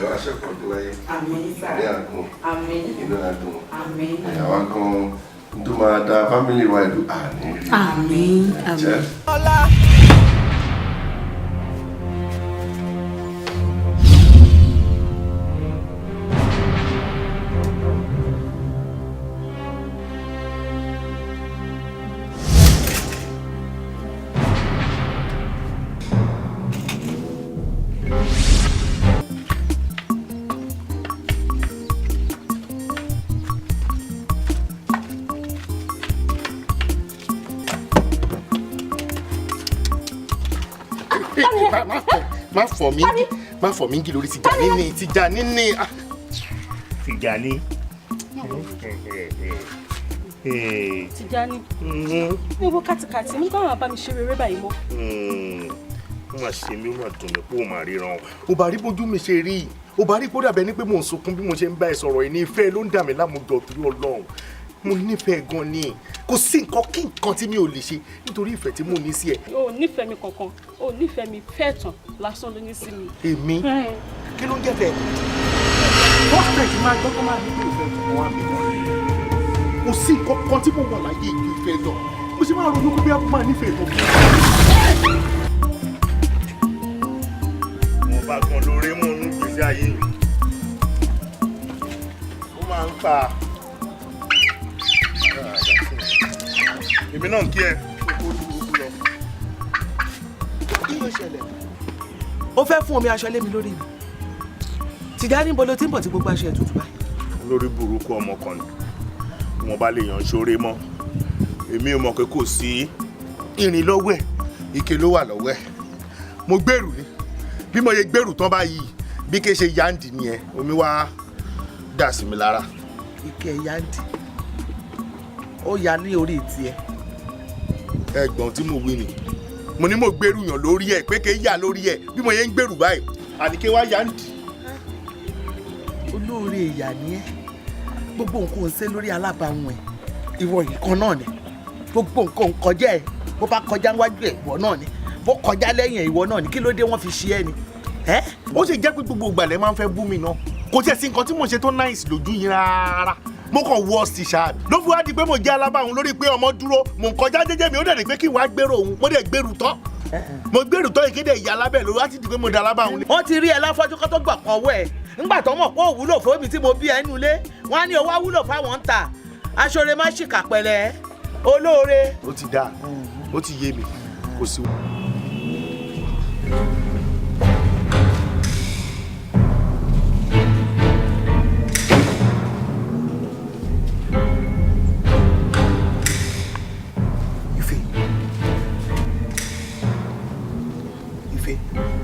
wá ṣẹ́kọ̀ọ́ tó láyé. Àmín sà. Ní àgùn. Àmín. Inú àdùn. Àmín. Àwa kan tó máa da fámìlì wa ìlú àní. Àmín. Àmín. má fọ̀ mí kí lórí Tìjàní ní. Tìjàní. Tìjàní. Ní owó kàtìkàtì ní káwọn bá mi ṣe rere báyìí mọ́. Ó mà ṣe mí, ó mà dùn mí pé ó mà ríran. Ó bá rí bójú mi ṣe rí. Ó bá rí kó dàbẹ́ ní pé mò ń sunkún bí mo ṣe ń bá ẹ sọ̀rọ̀ yìí ní ìfẹ́ ló ń dà mí láàmú jọ torí Ọlọ́run. Mo nífẹ̀ẹ́ gan ni. Kò sí nǹkan kí nǹkan tí mi ò lè ṣe nítorí ìfẹ́ tí mo ní sí ẹ. O nífẹ̀ẹ́ mi kankan, o nífẹ̀ẹ́ mi fẹ́ẹ̀tàn lásán ló ní sí mi. Èmi? Kí ló ń jẹ́ fẹ́? Prospect máa gbọ́ kó máa nílò ìfẹ́ tó wà mí. Kò sí nǹkan kan tí mo wà láyé ìlú ìfẹ́ lọ. Mo ṣe máa ronú pé bí a máa nífẹ̀ẹ́ tó fún mi. Wọ́n bá kan lóore mọ́ inú gbèsè ayé mi. Ó máa ń pa. Èmi náà ń kí ẹ. Kí ló ṣẹlẹ̀? Ó fẹ́ fún omi aṣọ lé mi lórí mi. Tìjàní níbo ló ti ń bọ̀ tí gbogbo aṣọ ẹ̀ tutù báyìí? Olórí burúkú ọmọ kan ni. Wọ́n bá lè yàn ṣoore mọ́. Èmi ò mọ̀ pé kò sí irin lọ́wọ́ ẹ̀, ike ló wà lọ́wọ́ ẹ̀. Mo gbèrú ni. Bí mo ṣe gbèrú tán báyìí, bí ké ṣe yáǹdì nìyẹn, omi wá dà sí mi lára. Ike yáǹdì. Ó ya ní orí tiẹ̀. Ẹ̀gbọ́n tí mo wí ni. Mo ní mo gbèrú yàn lórí ẹ̀ pé ké yà lórí ẹ̀ bí mo ṣe ń gbèrú báyìí. Àníké wá yáǹdì. Olóore ìyá ni ẹ́. Gbogbo nǹkan ń ṣe lórí alábàáwọn ẹ̀. Ìwọ yìí kan náà ni. Gbogbo nǹkan ń kọjá ẹ̀. Bó bá kọjá níwájú ẹ̀ ìwọ náà ni. Bó kọjá lẹ́yìn ẹ̀ ìwọ náà ni. Kí ló dé wọ́n fi ṣe ẹ́ ni? Ó ṣe jẹ́ pé gbogbo ìgbàlẹ̀ máa ń fẹ́ bú mi náà. Kò tiẹ̀ sí nǹkan tí mo ṣe tó nice lójú yín rárá. Mo kàn worst ṣáà. Ló fi wá di pé mo jẹ́ alábàáhùn lórí pé ọmọ dúró. Mo ń kọjá jẹ́jẹ́ mi ó dẹ̀ ní pé kí n wá gbèrò òun. Mo dẹ̀ gbèrú tán. Mo gbèrú tán ìkéde ìyá alábẹ̀ lórí láti di pé mo dá alábàáhùn. Wọ́n ti rí ẹ láfọ́jú kó tó gbà kan ọwọ́ ẹ̀. Ńgbà tó mọ̀ pé ó wúlò fún mi tí mo bí ẹnu ilé. Wọ́n á ní owó wúlò fáwọn ń tà. Aṣọre má ṣìkà pẹ̀lẹ́. Olóore. Ó ti dáa. Ó ti yé mi. Kò sí. Ìfẹ́.